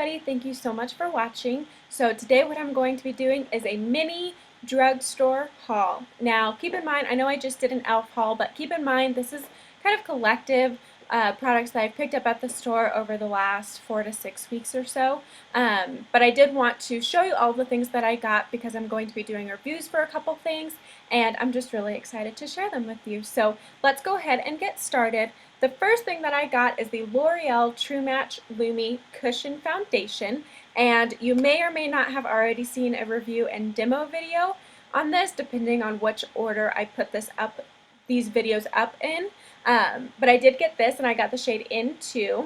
everybody, thank you so much for watching. So today what I'm going to be doing is a mini drugstore haul. Now keep in mind, I know I just did an elf haul, but keep in mind this is kind of collective products that I've picked up at the store over the last 4 to 6 weeks or so. But I did want to show you all the things that I got because I'm going to be doing reviews for a couple things and I'm just really excited to share them with you. So let's go ahead and get started. The first thing that I got is the L'Oreal True Match Lumi Cushion Foundation, and you may or may not have already seen a review and demo video on this, depending on which order I put these videos up in. But I did get this, and I got the shade In2,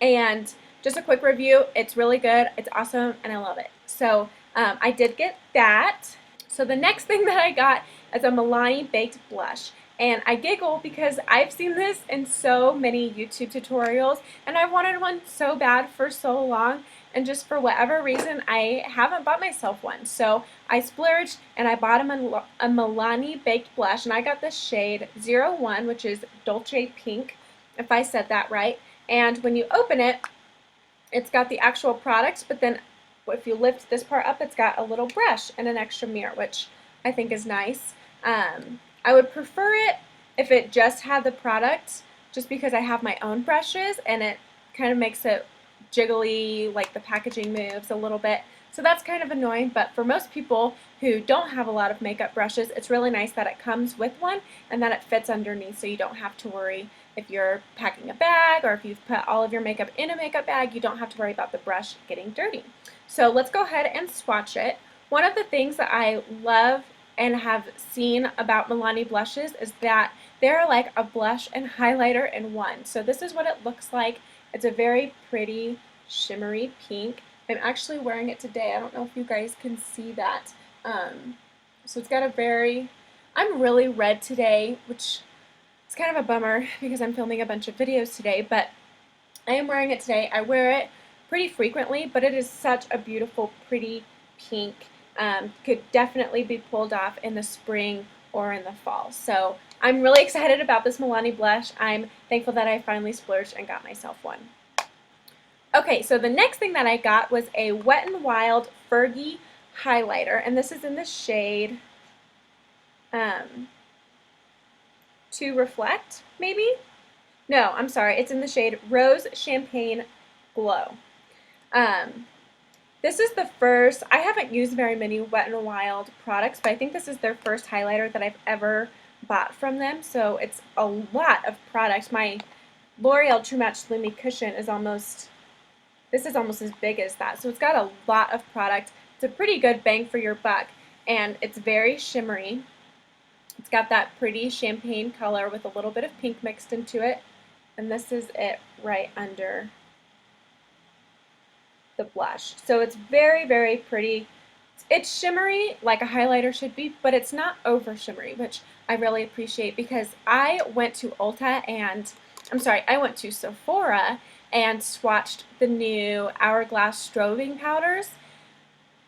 and just a quick review, it's really good, it's awesome, and I love it. So I did get that. So the next thing that I got is a Milani Baked Blush. And I giggle because I've seen this in so many YouTube tutorials and I've wanted one so bad for so long, and just for whatever reason I haven't bought myself one. So I splurged and I bought a Milani Baked Blush, and I got the shade 01, which is Dolce Pink, if I said that right. And when you open it, it's got the actual product, but then if you lift this part up, it's got a little brush and an extra mirror, which I think is nice. I would prefer it if it just had the product, just because I have my own brushes and it kind of makes it jiggly, like the packaging moves a little bit. So that's kind of annoying, but for most people who don't have a lot of makeup brushes, it's really nice that it comes with one and that it fits underneath, so you don't have to worry if you're packing a bag or if you've put all of your makeup in a makeup bag, you don't have to worry about the brush getting dirty. So let's go ahead and swatch it. One of the things that I love and have seen about Milani blushes is that they're like a blush and highlighter in one. So this is what it looks like. It's a very pretty shimmery pink. I'm actually wearing it today. I don't know if you guys can see that. So it's got a I'm really red today, which is kind of a bummer because I'm filming a bunch of videos today, but I am wearing it today. I wear it pretty frequently, but it is such a beautiful, pretty pink. Could definitely be pulled off in the spring or in the fall. So I'm really excited about this Milani blush. I'm thankful that I finally splurged and got myself one. Okay, so the next thing that I got was a Wet n Wild Fergie highlighter, and this is in the shade To Reflect, maybe? No, I'm sorry, it's in the shade Rose Champagne Glow. This is the first, I haven't used very many Wet n Wild products, but I think this is their first highlighter that I've ever bought from them, so it's a lot of products. My L'Oreal True Match Lumi Cushion is almost as big as that, so it's got a lot of product. It's a pretty good bang for your buck, and it's very shimmery. It's got that pretty champagne color with a little bit of pink mixed into it, and this is it right under the blush. So it's very, very pretty. It's shimmery like a highlighter should be, but it's not over shimmery, which I really appreciate, because I went to I went to Sephora and swatched the new Hourglass strobing powders,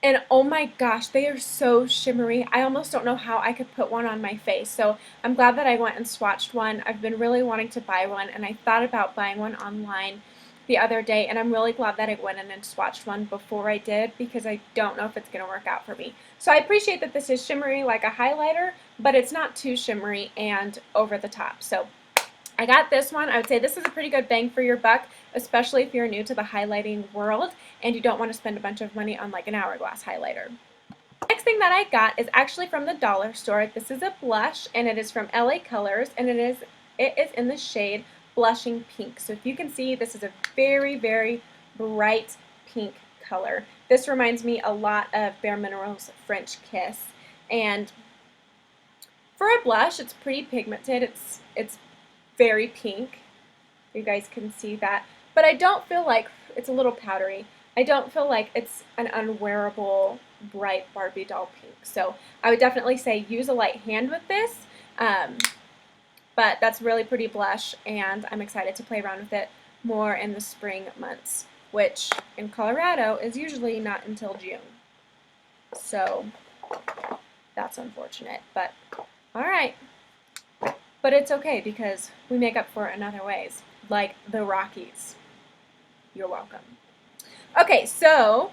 and oh my gosh, they are so shimmery. I almost don't know how I could put one on my face. So I'm glad that I went and swatched one. I've been really wanting to buy one, and I thought about buying one online the other day, and I'm really glad that I went in and swatched one before I did, because I don't know if it's going to work out for me. So I appreciate that this is shimmery like a highlighter, but it's not too shimmery and over the top. So I got this one. I would say this is a pretty good bang for your buck, especially if you're new to the highlighting world and you don't want to spend a bunch of money on like an Hourglass highlighter. Next thing that I got is actually from the dollar store. This is a blush, and it is from LA Colors, and it is in the shade Blushing Pink. So if you can see, this is a very, very bright pink color. This reminds me a lot of Bare Minerals French Kiss, and for a blush, it's pretty pigmented. It's very pink. You guys can see that, but I don't feel like it's a little powdery. I don't feel like it's an unwearable bright Barbie doll pink. So I would definitely say use a light hand with this. But that's really pretty blush, and I'm excited to play around with it more in the spring months, which in Colorado is usually not until June. So that's unfortunate, but all right. But it's okay, because we make up for it in other ways, like the Rockies. You're welcome. Okay, so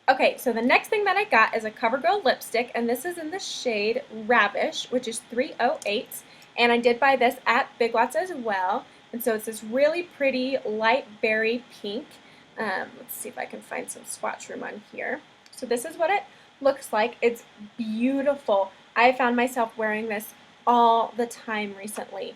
the next thing that I got is a CoverGirl lipstick, and this is in the shade Ravish, which is 308. And I did buy this at Big Lots as well. And so it's this really pretty light berry pink. Let's see if I can find some swatch room on here. So this is what it looks like. It's beautiful. I found myself wearing this all the time recently.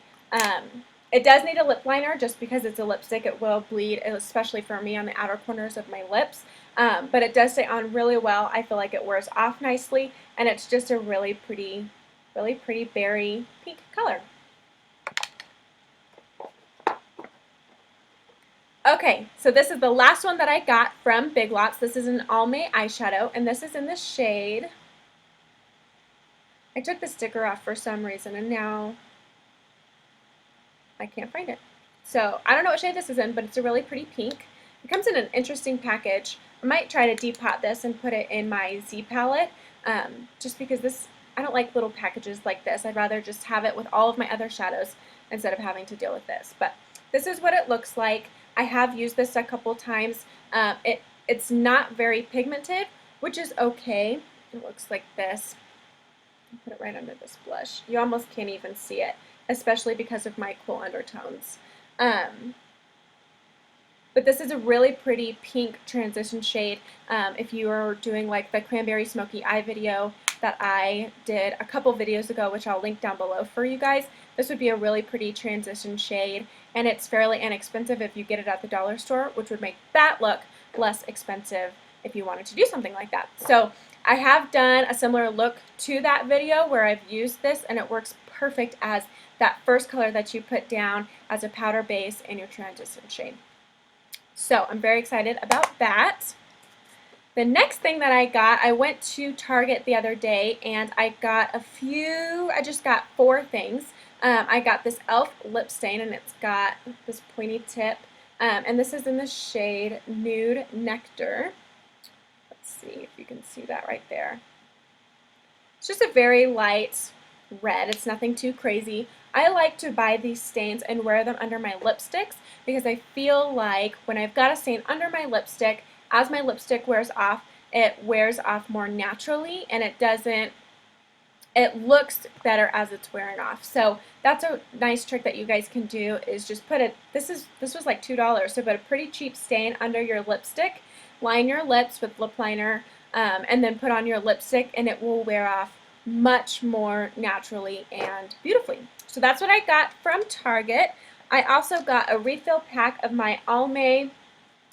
It does need a lip liner just because it's a lipstick. It will bleed, especially for me on the outer corners of my lips. But it does stay on really well. I feel like it wears off nicely, and it's just a really pretty berry pink color. Okay, so this is the last one that I got from Big Lots. This is an Almay eyeshadow, and this is in the shade. I took the sticker off for some reason, and now I can't find it. So I don't know what shade this is in, but it's a really pretty pink. It comes in an interesting package. I might try to depot this and put it in my Z palette, just because I don't like little packages like this. I'd rather just have it with all of my other shadows instead of having to deal with this. But this is what it looks like. I have used this a couple times. It's not very pigmented, which is okay. It looks like this. I'll put it right under this blush. You almost can't even see it, especially because of my cool undertones. But this is a really pretty pink transition shade. If you are doing like the Cranberry Smokey Eye video that I did a couple videos ago, which I'll link down below for you guys, this would be a really pretty transition shade, and it's fairly inexpensive if you get it at the dollar store, which would make that look less expensive if you wanted to do something like that. So I have done a similar look to that video where I've used this, and it works perfect as that first color that you put down as a powder base in your transition shade. So I'm very excited about that. The next thing that I got, I went to Target the other day and I just got 4 things. I got this e.l.f. lip stain, and it's got this pointy tip. And this is in the shade Nude Nectar. Let's see if you can see that right there. It's just a very light red. It's nothing too crazy. I like to buy these stains and wear them under my lipsticks because I feel like when I've got a stain under my lipstick, as my lipstick wears off, it wears off more naturally, and it looks better as it's wearing off. So that's a nice trick that you guys can do, is just this was like $2, so put a pretty cheap stain under your lipstick, line your lips with lip liner, and then put on your lipstick, and it will wear off much more naturally and beautifully. So that's what I got from Target. I also got a refill pack of my Almay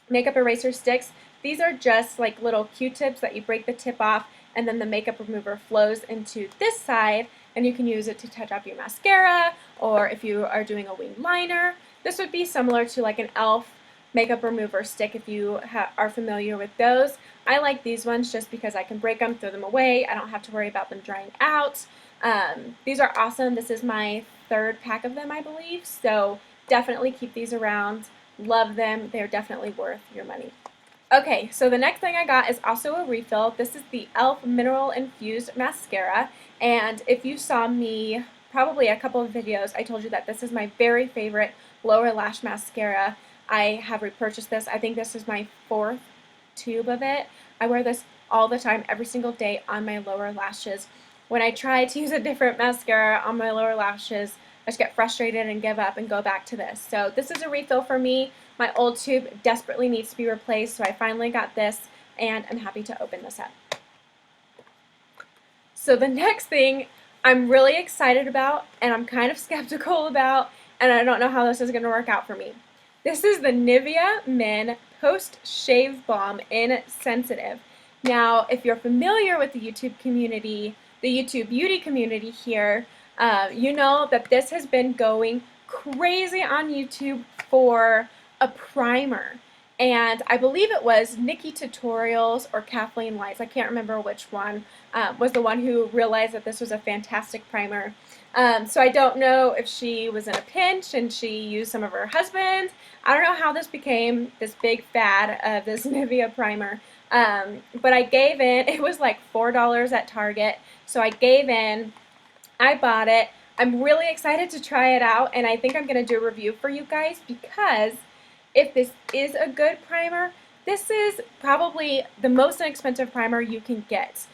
makeup eraser sticks. These are just like little Q-tips that you break the tip off, and then the makeup remover flows into this side, and you can use it to touch up your mascara, or if you are doing a wing liner. This would be similar to like an e.l.f. makeup remover stick if you are familiar with those. I like these ones just because I can break them, throw them away. I don't have to worry about them drying out. These are awesome. This is my 3rd pack of them, I believe, so definitely keep these around. Love them. They're definitely worth your money. Okay, so the next thing I got is also a refill. This is the e.l.f. Mineral Infused Mascara, and if you saw me probably a couple of videos, I told you that this is my very favorite lower lash mascara. I have repurchased this. I think this is my 4th tube of it. I wear this all the time, every single day on my lower lashes. When I try to use a different mascara on my lower lashes, I just get frustrated and give up and go back to this. So this is a refill for me. My old tube desperately needs to be replaced, so I finally got this, and I'm happy to open this up. So the next thing I'm really excited about, and I'm kind of skeptical about, and I don't know how this is going to work out for me. This is the Nivea Men Post Shave Balm in Sensitive. Now, if you're familiar with the YouTube community, the YouTube beauty community here, you know that this has been going crazy on YouTube for a primer, and I believe it was Nikki Tutorials or Kathleen Wise, I can't remember which one, was the one who realized that this was a fantastic primer. So I don't know if she was in a pinch and she used some of her husband. I don't know how this became this big fad of this Nivea primer, but I gave in. It was like $4 at Target, so I gave in. I bought it. I'm really excited to try it out, and I think I'm going to do a review for you guys because if this is a good primer, this is probably the most inexpensive primer you can get.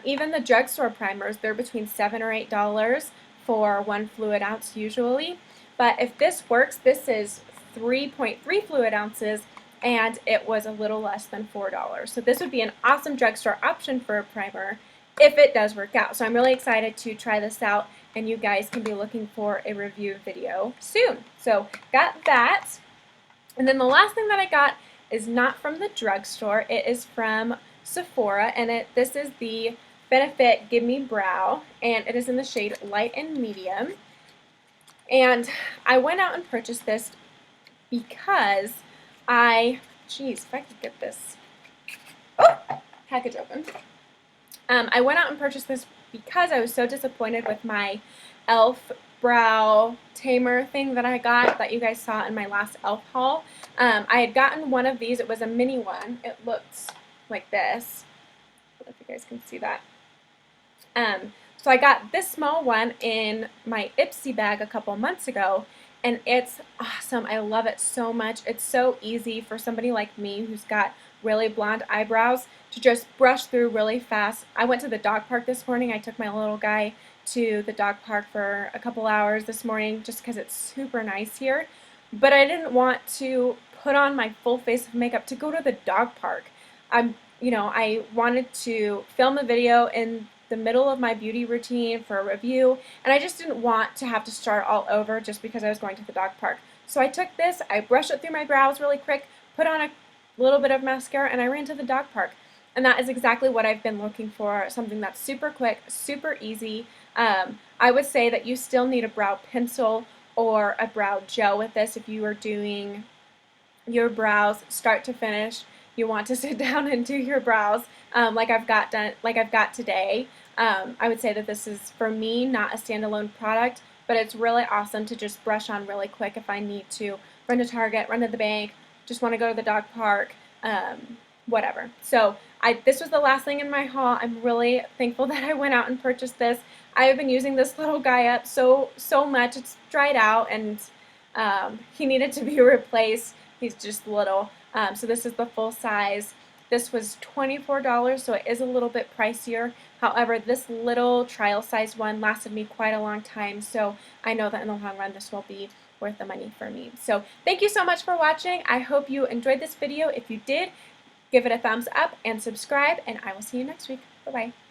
Even the drugstore primers, they're between $7 or $8 for 1 fluid ounce usually. But if this works, this is 3.3 fluid ounces, and it was a little less than $4. So this would be an awesome drugstore option for a primer if it does work out. So I'm really excited to try this out, and you guys can be looking for a review video soon. So got that. And then the last thing that I got is not from the drugstore. It is from Sephora, and this is the Benefit Give Me Brow, and it is in the shade Light and Medium. And I went out and purchased this because geez, if I could get this, package open. I went out and purchased this because I was so disappointed with my e.l.f. brow tamer thing that I got that you guys saw in my last e.l.f. haul. I had gotten one of these. It was a mini one. It looked like this. I don't know if you guys can see that. So I got this small one in my Ipsy bag a couple months ago, and it's awesome. I love it so much. It's so easy for somebody like me who's got really blonde eyebrows to just brush through really fast. I went to the dog park this morning. I took my little guy to the dog park for a couple hours this morning just because it's super nice here. But I didn't want to put on my full face of makeup to go to the dog park. I wanted to film a video in the middle of my beauty routine for a review, and I just didn't want to have to start all over just because I was going to the dog park. So I took this, I brushed it through my brows really quick, put on a little bit of mascara, and I ran to the dog park. And that is exactly what I've been looking for, something that's super quick, super easy. I would say that you still need a brow pencil or a brow gel with this if you are doing your brows start to finish. You want to sit down and do your brows like I've got today. I would say that this is, for me, not a standalone product, but it's really awesome to just brush on really quick if I need to run to Target, run to the bank, just want to go to the dog park, whatever. So this was the last thing in my haul. I'm really thankful that I went out and purchased this. I have been using this little guy up so much. It's dried out, and he needed to be replaced. He's just little. So this is the full size. This was $24, so it is a little bit pricier. However, this little trial size one lasted me quite a long time, so I know that in the long run this will be worth the money for me. So thank you so much for watching. I hope you enjoyed this video. If you did, give it a thumbs up and subscribe, and I will see you next week. Bye-bye.